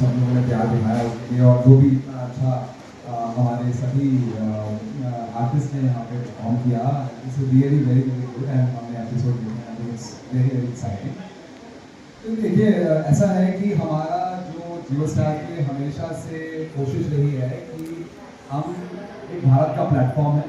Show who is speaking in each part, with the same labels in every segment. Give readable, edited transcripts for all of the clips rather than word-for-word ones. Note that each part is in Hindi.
Speaker 1: सब लोगों ने प्यार दिखाया उसके लिए, और वो भी इतना अच्छा हमारे सभी आर्टिस्ट ने यहाँ पे परफॉर्म किया। It's really very very good and हमने एपिसोड देखे हैं, इट्स वेरी वेरी एक्साइटिंग। तो देखिए ऐसा है कि हमारा जो जियो स्टार की हमेशा से कोशिश रही है कि हम एक भारत का प्लेटफॉर्म है,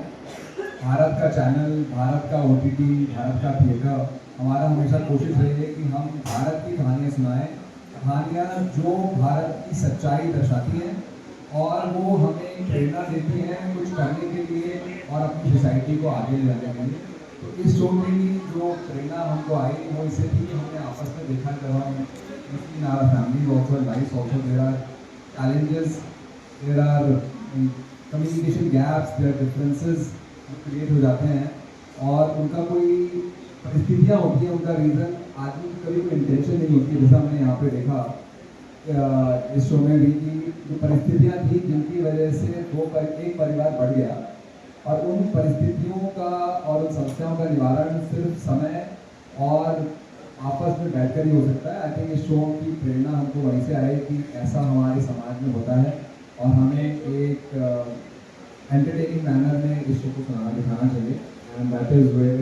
Speaker 1: भारत का चैनल, भारत का OTT, भारत का थिएटर। हमारा हमेशा कोशिश रही है कि हम भारत की कहानियाँ सुनाएं, कहानियाँ जो भारत की सच्चाई दर्शाती हैं और वो हमें प्रेरणा देती हैं कुछ करने के लिए और अपनी सोसाइटी को आगे ले जाने के लिए। तो इस शो में भी जो प्रेरणा हमको आई वो इससे थी कि हमने आपस में देखा जब हम in our family also life also there are challenges, there are communication gaps, there differences create हो जाते हैं और उनका कोई परिस्थितियाँ होती हैं, उनका रीज़न आदमी की कभी कोई इंटेंशन नहीं होती। जैसा हमने यहाँ पे देखा इस शो में भी कि जो परिस्थितियाँ थी जिनकी वजह से एक परिवार बढ़ गया और उन परिस्थितियों का और उन समस्याओं का निवारण सिर्फ समय और आपस में बैठकर ही हो सकता है। आई थिंक इस शो की प्रेरणा हमको वहीं से आई कि ऐसा हमारे समाज में होता है और हमें एक एंटरटेनिंग मैनर में इस शो को दिखाना चाहिए। And that is where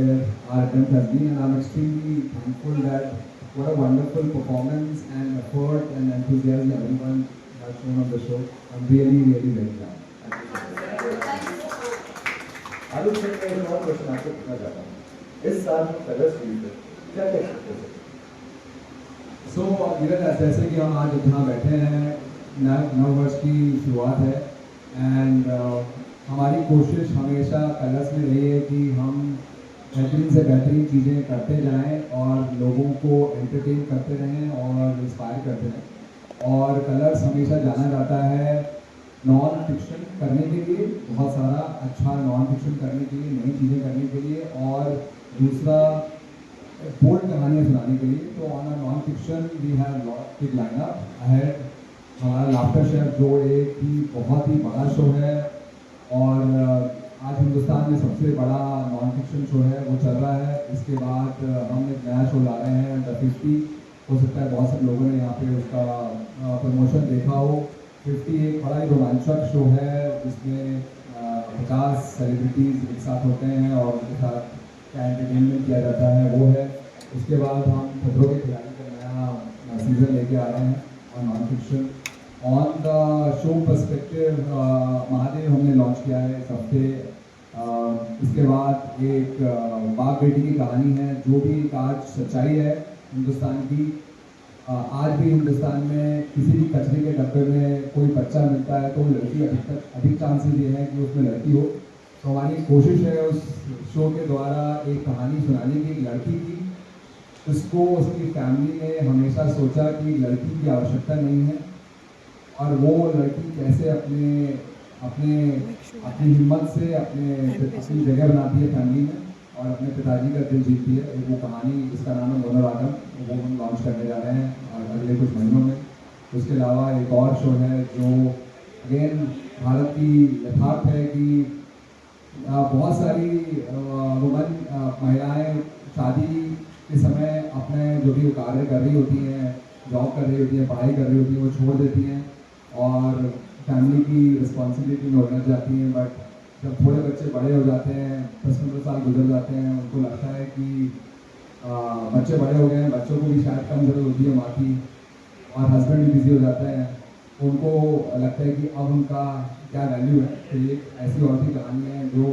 Speaker 1: our attempt has been, and I am extremely thankful that what a wonderful performance and effort and enthusiasm everyone has shown on the show. I'm really very glad.
Speaker 2: आलू सर मैं एक और क्वेश्चन आपसे पूछना चाहता हूँ, इस साल में कलर्स रिलीज है, क्या कह सकते हैं?
Speaker 1: सो धीरज, जैसे कि हम आज यहाँ बैठे हैं, नव वर्ष की शुरुआत है एंड हमारी कोशिश हमेशा कलर्स में रही है कि हम बेहतरीन से बेहतरीन चीज़ें करते जाएं और लोगों को एंटरटेन करते रहें और इंस्पायर करते रहें। और कलर्स हमेशा जाना जाता है नॉन फिक्शन करने के लिए, बहुत सारा अच्छा नॉन फिक्शन करने के लिए, नई चीज़ें करने के लिए, और दूसरा बोल्ड कहानियाँ सुनाने के लिए। तो on a non fiction we have lot big lineup ahead. हमारा लाफ्टर शेफ जो एक ही बहुत ही बड़ा शो है और आज हिंदुस्तान में सबसे बड़ा नॉन फिक्शन शो है वो चल रहा है। इसके बाद हम एक नया शो ला रहे हैं द 50। हो सकता है बहुत से लोगों ने यहाँ पे उसका प्रमोशन देखा हो। 50 एक बड़ा ही रोमांचक शो है जिसमें 50 सेलिब्रिटीज़ एक साथ होते हैं और उनके साथ क्या एंटरटेनमेंट किया जाता है वो है। उसके बाद हम खतरों के खिलाड़ी का नया सीज़न लेके आ रहे हैं और non fiction. On the show perspective Mahadev हमने लॉन्च किया है इस हफ्ते। इसके बाद एक बाप बेटी की कहानी है जो भी एक आज सच्चाई है हिंदुस्तान की। आज भी हिंदुस्तान में किसी भी कचरे के डब्बे में कोई बच्चा मिलता है तो लड़की अधिक चांसेस ये है कि उसमें लड़की हो। तो हमारी कोशिश है उस शो के द्वारा एक कहानी सुनाने की, एक लड़की की। उसको उसकी फैमिली ने हमेशा सोचा कि लड़की की आवश्यकता नहीं है और वो लड़की कैसे अपनी हिम्मत से अपनी जगह बनाती है फैमिली में और अपने पिताजी का दिल जीतती है। वो कहानी जिसका नाम है मोनोरागम, वो हम लॉन्च करने जा रहे हैं अगले कुछ महीनों में। उसके अलावा एक और शो है जो अगेन भारत की यथार्थ है कि बहुत सारी वुमन महिलाएं शादी के समय अपने जो भी कार्य कर रही होती हैं, जॉब कर रही होती है, पढ़ाई कर रही होती है, वो छोड़ देती हैं और फैमिली की रिस्पॉन्सिबिलिटी में उलझ जाती हैं। बट जब थोड़े बच्चे बड़े हो जाते हैं, 10-15 साल गुजर जाते हैं, उनको लगता है कि बच्चे बड़े हो गए हैं, बच्चों को भी शायद कम ज़रूरत होती है माँ की, और हस्बैंड भी बिजी हो जाते हैं। उनको लगता है कि अब उनका क्या वैल्यू है। तो ये ऐसी और भी कहानी है जो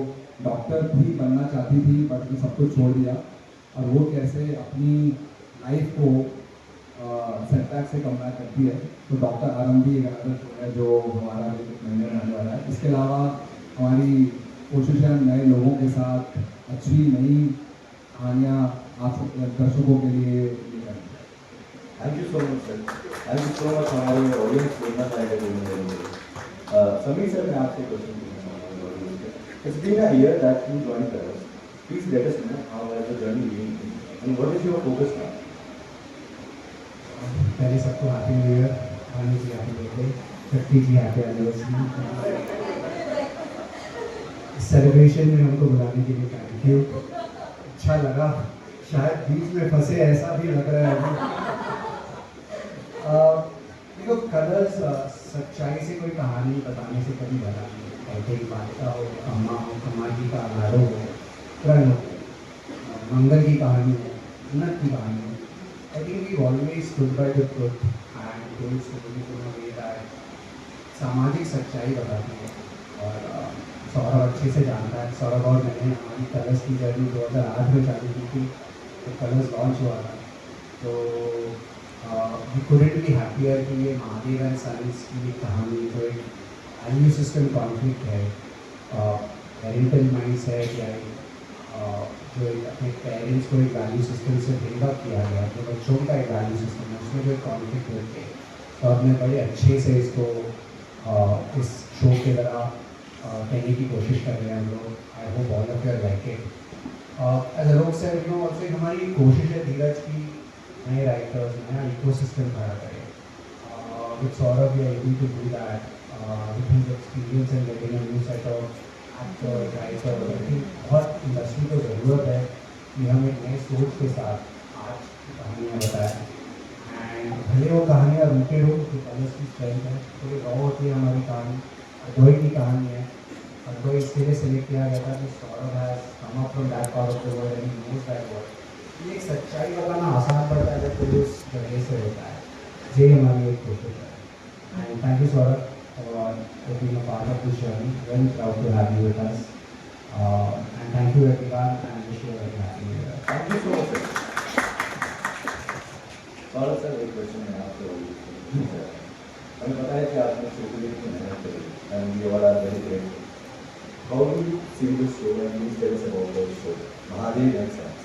Speaker 1: डॉक्टर भी बनना चाहती थी बट उसने सब कुछ छोड़ दिया और वो कैसे अपनी लाइफ को सेटबैक से कम बैक करती है। तो डॉक्टर आरम भी एक अदर शो है जो हमारा एक महीने में आने वाला है। इसके अलावा हमारी कोशिश है नए लोगों के साथ अच्छी नई कहानियाँ आप दर्शकों के लिए लेकर आएं।
Speaker 2: Thank you so much sir, thank you so much हमारे ऑडियंस को इतना टाइम देने। समीर सर, मैं आपसे क्वेश्चन पूछना चाहूँगा ऑडियंस के। It's been a year that you join Colors, please let us know how has the journey been and what is your focus now?
Speaker 3: पहले सबको हैप्पी न्यू ईयर, आने की हैप्पी बर्थडे, 50 की हैप्पी एनिवर्सरी। सेलिब्रेशन में हमको बुलाने के लिए थैंक यू। अच्छा लगा, शायद बीच में फंसे ऐसा भी लग रहा है। देखो कलर्स सच्चाई से कोई कहानी बताने से कभी बना नहीं है। कहीं बादशाह हो, अम्मा जी का आरो हो, रंग हो, मंगल की कहानी हो, उन्नत की कहानी हो। I think we always stood by the truth and told stories in a way that सामाजिक सच्चाई बताती है। और सौरभ अच्छे से जानता है, सौरभ और मैंने हमारी कलर्स की जर्नी 2008 में चालू की थी, तो कलर्स लॉन्च हुआ था। तो वी कुडंट बी हैप्पियर कि ये महादेव एंड सन्स की कहानी जो एक वैल्यू सिस्टम कॉन्फ्लिक्ट है, पेरेंटल माइंड सेट या जो एक अपने पेरेंट्स को एक वैल्यू सिस्टम से बिल्डअप किया गया, अपने बच्चों का एक वैल्यू सिस्टम है, उसमें जो एक कॉन्फ्लिक्ट होते हैं। तो हमने बड़े अच्छे से इसको इस शो के द्वारा कहने की कोशिश कर रहे हैं हम लोग। I hope all of your like it. Age लोग से ऑल्सो हमारी कोशिश है धीरज की नए राइटर्स नया इकोसिस्टम खड़ा करें। With Saurabh we are able to do that with his experience and getting a new set of actor writer. I think बहुत इंडस्ट्री को ज़रूरत है कि हम एक नए सोच के साथ आज की कहानियाँ बताएं। एंड भले वो कहानियाँ रूटेड हो कि कलर्स की स्ट्रेंथ है, थोड़ी रॉ होती है हमारी कहानी, अडोई की कहानी है। अडोई इसके लिए सिलेक्ट किया गया था कि Saurabh has come up from that part of the world and he knows that world. ये एक सच्चाई बताना आसान पड़ता है जब कोई उस जगह से होता है। ये हमारी एक कोशिश है। And thank you Saurabh for being a part of this journey. Very proud to have you with us. And thank you everyone and wish you a very happy new year.
Speaker 2: Thank you so much. Saurabh sir एक क्वेश्चन है आपसे। हमें पता है कि आपने शो के लिए कितनी मेहनत करी and we all are very grateful. How do you see this show and please tell us about the show Mahadev and sons.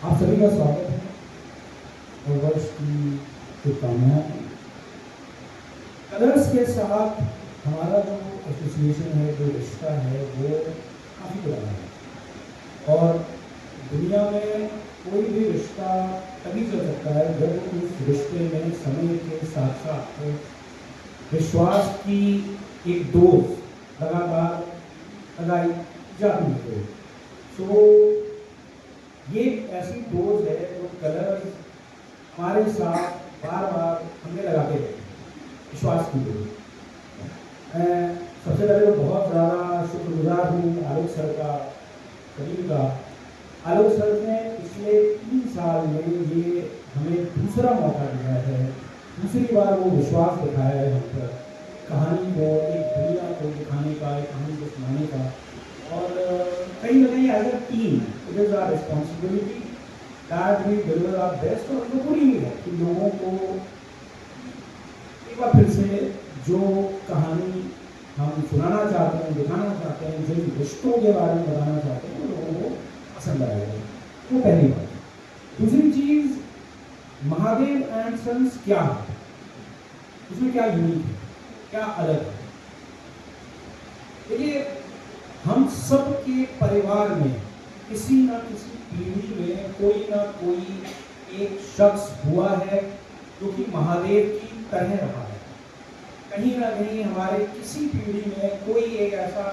Speaker 1: आप सभी का स्वागत है और वर्ष की शुभकामनाएं। कलर्स के साथ हमारा जो एसोसिएशन है, जो रिश्ता है, वो काफ़ी पुराना है और दुनिया में कोई भी रिश्ता तभी चल सकता है जब उस रिश्ते में समय के साथ साथ विश्वास की एक डोज लगातार लगाई जाती है। सो ये ऐसी डोज है जो कलर्स हमारे साथ बार बार हमने लगाते हैं, विश्वास की डोज। मैं सबसे पहले तो बहुत ज़्यादा शुक्रगुजार हूँ आलोक सर का, करीम का। आलोक सर ने पिछले 3 साल में ये हमें दूसरा मौका दिया है, दूसरी बार वो विश्वास दिखाया है हम पर, कहानी को एक दुनिया को दिखाने का, एक कहानी को सुनाने का। और कहीं ना कहीं as a team it is our responsibility that we deliver our best. और वो पूरी है कि लोगों को एक बार फिर से जो कहानी हम सुनाना चाहते हैं, दिखाना चाहते हैं, जिन रिश्तों के बारे में बताना चाहते हैं, वो लोगों को पसंद आएगा। वो पहली बात। दूसरी चीज़, महादेव एंड सन्स क्या है, उसमें क्या यूनिक है, क्या अलग है। देखिए, हम सब के परिवार में किसी ना किसी पीढ़ी में कोई ना कोई एक शख्स हुआ है जो कि महादेव की तरह रहा है। कहीं ना कहीं हमारे किसी पीढ़ी में कोई एक ऐसा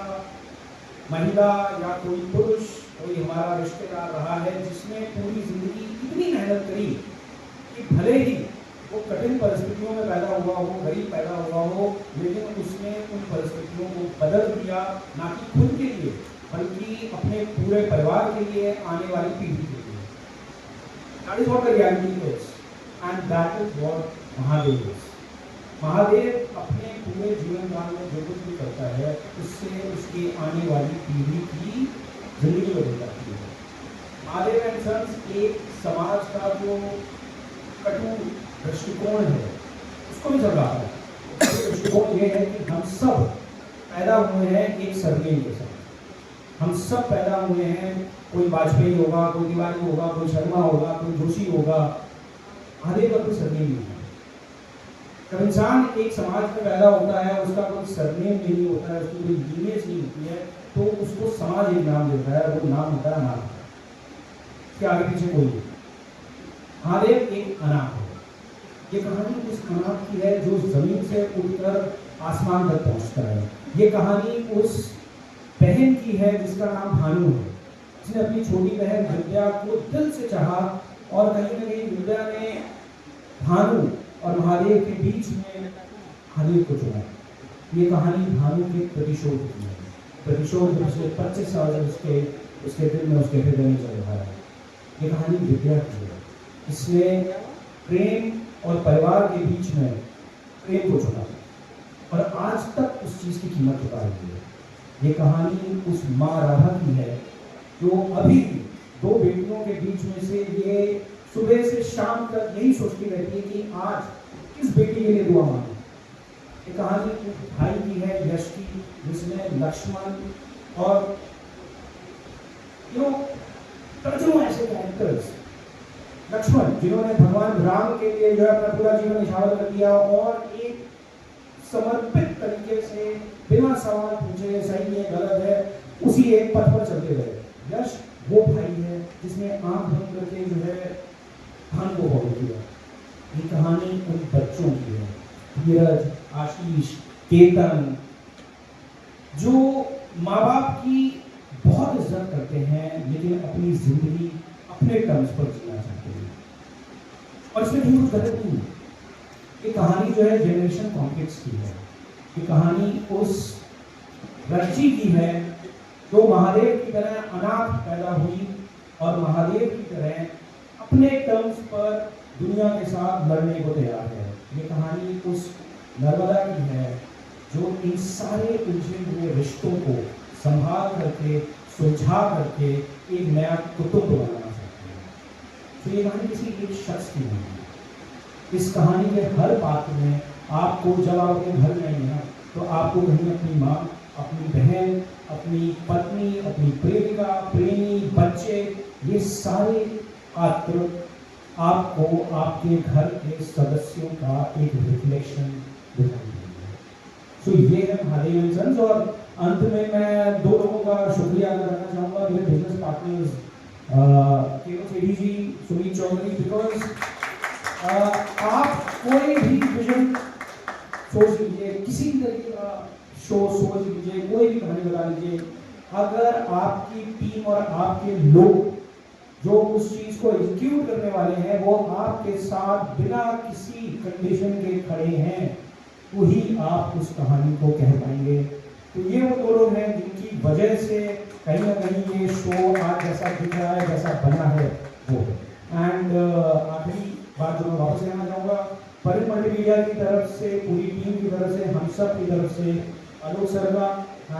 Speaker 1: महिला या कोई पुरुष, कोई हमारा रिश्तेदार रहा है जिसने पूरी जिंदगी इतनी मेहनत करी कि भले ही वो कठिन परिस्थितियों में पैदा हुआ हो, गरीब पैदा हुआ हो, लेकिन उसने उन परिस्थितियों को बदल दिया, ना कि खुद के लिए बल्कि अपने पूरे परिवार के लिए, आने वाली पीढ़ी के लिए। That is what the reality is and that is what Mahadev is. Mahadev अपने पूरे जीवन काल में जो कुछ भी करता है उससे उसकी आने वाली पीढ़ी की जिंदगी बदल जाती है। महादेव एंड सन्स एक समाज का जो कटु दृष्टिकोण है उसको भी जगाता है। दृष्टिकोण ये है कि हम सब पैदा हुए हैं एक सरनेम के साथ। हम सब पैदा हुए हैं, कोई वाजपेयी होगा, कोई तिवारी होगा, कोई शर्मा होगा, कोई जोशी होगा, महादेव का कोई सरनेम नहीं है। जब इंसान एक समाज में पैदा होता है, उसका कोई सरनेम नहीं होता है, उसकी कोई लीनेज नहीं होती है, तो उसको समाज एक नाम देता है, वो नाम होता है अनाथ। इसके आगे पीछे कोई नहीं। महादेव एक अनाथ है। ये कहानी उस अनाथ की है जो जमीन से उड़कर आसमान तक पहुंचता है। ये कहानी उस बहन की है जिसका नाम भानु है, जिसने अपनी छोटी बहन विद्या को दिल से चाहा और कहीं ना कहीं विद्या ने
Speaker 3: भानु और महादेव के बीच में महादेव को चुना। ये कहानी भानु के प्रतिशोध की है। प्रतिशोध जो पिछले 25 साल से उसके दिल में, उसके हृदय में चल रहा है। ये कहानी विद्या की है। इसने प्रेम और परिवार के बीच में प्रेम को चुना और आज तक उस चीज़ की कीमत चुका रही है। ये कहानी उस माँ राधा की है जो अभी भी 2 बेटियों के बीच में से ये सुबह से शाम तक यही सोचती रहती है कि आज किस बेटी के लिए दुआ मांगे। ये कहानी उस भाई की है, यश की, जिसने लक्ष्मण और दर्जनों ऐसे कैरेक्टर्स, लक्ष्मण जिन्होंने भगवान राम के लिए जो है अपना पूरा जीवन निछावर कर दिया और एक समर्पित तरीके से बिना सवाल पूछे सही है गलत है उसी एक पथ पर चलते गए। यश वो भाई है जिसने आंख बंद करके जो है धान को फॉलो किया। ये कहानी उन बच्चों की है, धीरज, आशीष, केतन, जो माँ बाप की बहुत इज्जत करते हैं लेकिन अपनी जिंदगी अपने टर्म्स पर जीना चाहते हैं और इसमें कहीं कुछ गलत नहीं है। ये कहानी जो है जनरेशन कॉन्फ्लिक्ट्स की है। ये कहानी उस रज्जी की है जो महादेव की तरह अनाथ पैदा हुई और महादेव की तरह अपने टर्म्स पर दुनिया के साथ लड़ने को तैयार है। ये कहानी उस नर्मदा की है जो इन सारे उलझे हुए रिश्तों को संभाल करके, सुलझा करके एक नया कुतुब बनाना चाहती है। तो ये कहानी किसी एक शख्स की नहीं है। इस कहानी के हर पात्र में आपको, जब आप अपने घर जाएंगे ना, तो आपको कहीं अपनी माँ, अपनी बहन, अपनी पत्नी, अपनी प्रेमिका, प्रेमी, बच्चे, ये सारे पात्र आपको आपके घर के सदस्यों का एक रिफ्लेक्शन दिखाई देंगे। सो ये है महादेव एंड सन्स। और अंत में मैं 2 लोगों का शुक्रिया अदा करना चाहूँगा, मेरे बिजनेस पार्टनर्स केवल सेठी जी, सुमित चौधरी, बिकॉज आप कोई भी विजन सोच लीजिए, किसी भी तरीके का शो सोच लीजिए, कोई भी कहानी बता लीजिए, अगर आपकी टीम और आपके लोग जो उस चीज को एग्जीक्यूट करने वाले हैं वो आपके साथ बिना किसी कंडीशन के खड़े हैं, तो ही आप उस कहानी को कह पाएंगे। तो ये वो 2 लोग हैं जिनकी वजह से कहीं ना कहीं ये शो आज जैसा दिख रहा है, जैसा बना है वो। एंड आखिरी बात जो मैं वापस कहना चाहूँगा, परिन मल्टीमीडिया की तरफ से, पूरी टीम की तरफ से, हम सब की तरफ से, आलोक सर का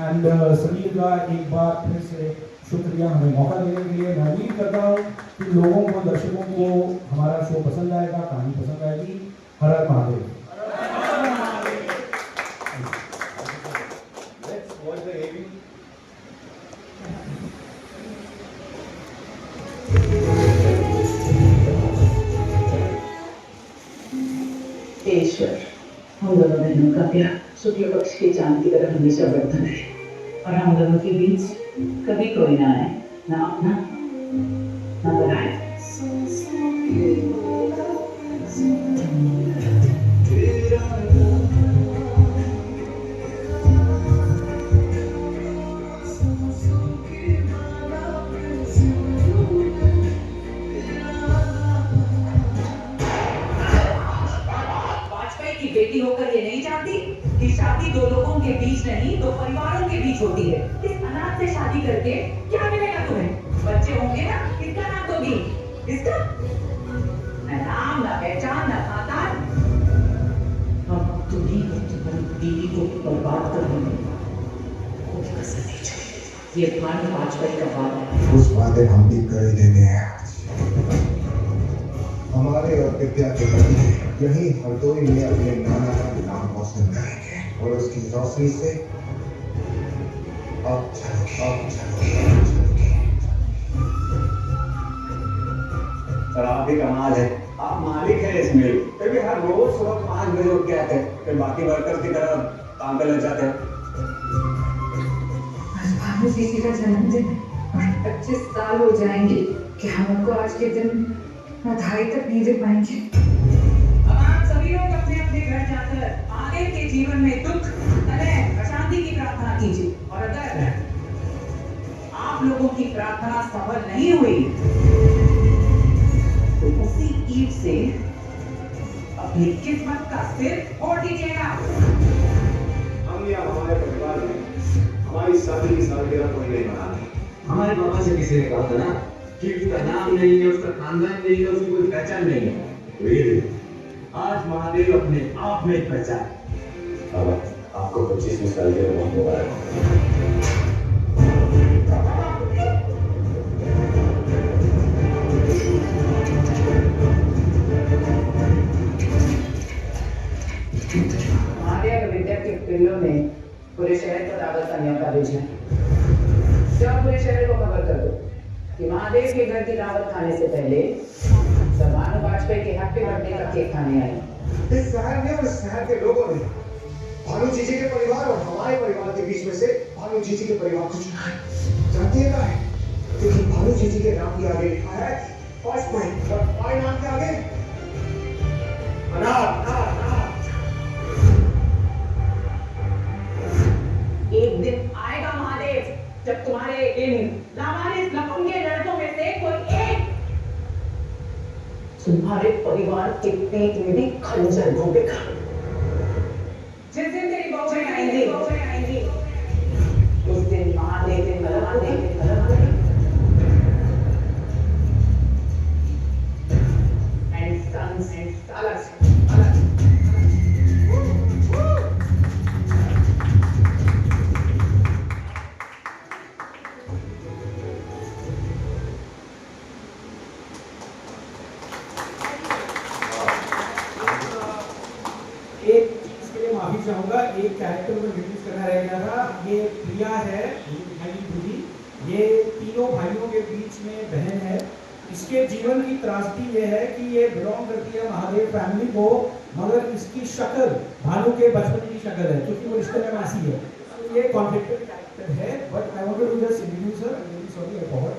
Speaker 3: एंड समीर का एक बार फिर से शुक्रिया हमें मौका देने के लिए। मैं उम्मीद करता हूँ कि लोगों को, दर्शकों को हमारा शो पसंद आएगा, कहानी पसंद आएगी। हर हर महादेव।
Speaker 4: ईश्वर, हम दोनों बहनों का प्यार शुक्ल पक्ष के चांद की तरह हमेशा बढ़ता रहे और हम दोनों के बीच कभी कोई ना आए, ना अपना ना पराया।
Speaker 5: की बेटी होकर ये नहीं जानती कि शादी 2 लोगों के बीच नहीं, 2 परिवारों के बीच होती है। इस अनाथ से शादी करके क्या मिलेगा तुम्हें? बच्चे होंगे ना, किसका नाम दोगी? इसका न नाम, न पहचान, न खाता।
Speaker 4: हम तुम्हें तुम्हारी बीवी को बर्बाद कर देंगे, कोई कसर नहीं छोड़ेंगे। ये भानु वाजपेयी का वादा है।
Speaker 6: उस वादे हम भी कर ही देंगे। हमारे और विद्या के बदले यही हरदोई में अपने नाना का नाम रोशन करेंगे और उसकी रोशनी से अब
Speaker 2: सर आप ही कमाल है, आप मालिक हैं इस मिल। फिर भी हर रोज सुबह 5 बजे उठ के आते हैं, फिर बाकी वर्कर्स की तरह काम पे लग जाते हैं।
Speaker 7: आज भानु दीदी का जन्मदिन है और 25 साल हो जाएंगे कि हम उनको आज के दिन बधाई तक नहीं दे पाएंगे।
Speaker 5: अब आप सभी लोग अपने अपने घर जाकर आगे के जीवन में दुख, कलह, अशांति की प्रार्थना कीजिए। और अगर आप लोगों की प्रार्थना सफल नहीं हुई तो उसी ईंट से अपनी किस्मत का सिर फोड़ दीजिएगा।
Speaker 6: हम या हमारे परिवार में हमारी शादी की सालगिरह कोई नहीं मनाते।
Speaker 3: हमारे पापा से किसी ने कहा था ना कि उसका नाम नहीं है, उसका खानदान नहीं है, उसकी कोई पहचान नहीं है। Really? आज महादेव अपने आप में एक पहचान है।
Speaker 2: अब आपको 25वीं सालगिरह बहुत मुबारक।
Speaker 4: महादेव विद्या के पिल्लों ने पूरे शहर को दावत का न्योता भेजा है। जाओ पूरे शहर को खबर कर दो कि महादेव के घर की दावत खाने से पहले सरदार वाजपेयी के हैप्पी बर्थडे का केक खाने आए।
Speaker 6: इस शहर ने और इस शहर के लोगों ने भानु जीजी के परिवार और हमारे परिवार के बीच में से भानु जीजी के परिवार को चुना है। जानती है क्या है? क्योंकि भानु जीजी के नाम के आगे लिखा है वाजपेयी और हमारे नाम के आगे अनाथ।
Speaker 5: एक दिन आएगा महादेव जब तुम्हारे इन लावारिस लफंगे लड़कों में से कोई एक
Speaker 4: तुम्हारे परिवार के पेट में भी खंजर घोंपेगा।
Speaker 5: जिस दिन तेरी बहू आएंगी
Speaker 4: उस दिन महादेव के and sons and salas.
Speaker 8: एक चीज के लिए माफी चाहूंगा, एक कैरेक्टर में रिलीज करना रह गया था। ये प्रिया है, ये तीनों भाइयों के बीच में बहन है। इसके जीवन की त्रासदी ये है कि ये बिलोंग करती है महादेव फैमिली को, मगर इसकी शक्ल भानु के बचपन की शक्ल है क्योंकि वो रिश्ते में मासी है। तो ये कॉन्फ्लिक्टेड कैरेक्टर है, but I want to just introduce her. I am really sorry, I forgot.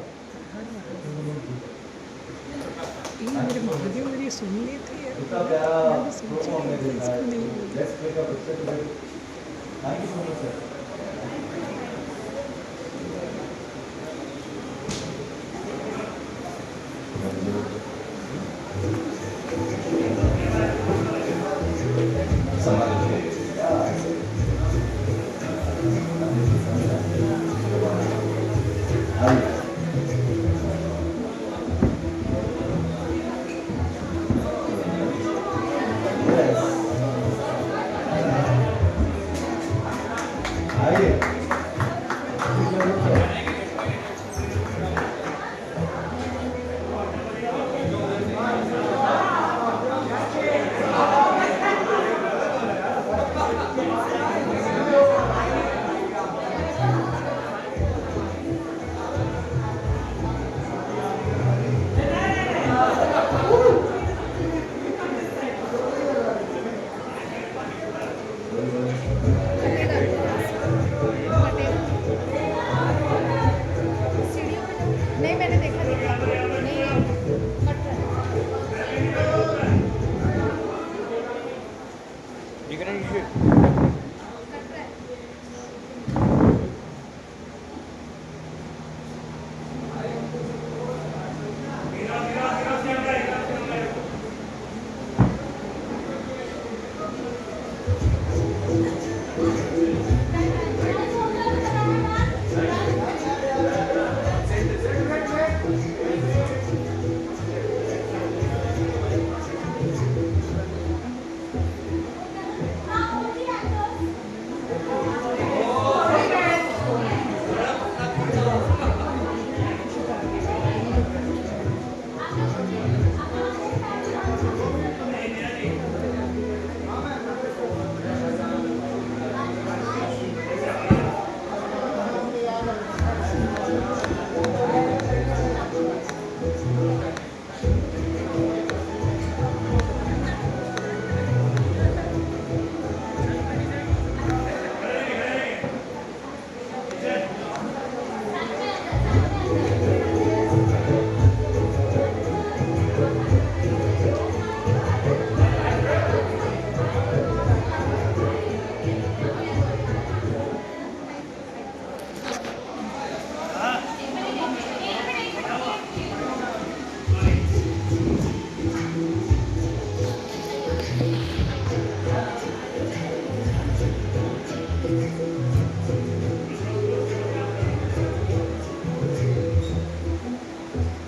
Speaker 7: मेरे महादेव मेरी सुन ली थी
Speaker 2: इतना प्यारा प्रोमो हमने देखा है। Let's make a picture together. Thank you so much sir. आइए।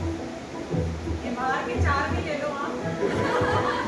Speaker 5: ये बाहर के चार भी ले लो आप।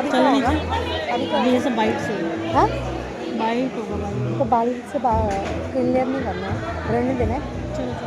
Speaker 9: अभी ये सब बाइट से
Speaker 10: हाँ
Speaker 9: बाइट होगा बाइट
Speaker 10: तो बाइक से क्लियर नहीं करना है, रहने देना है।
Speaker 9: चलो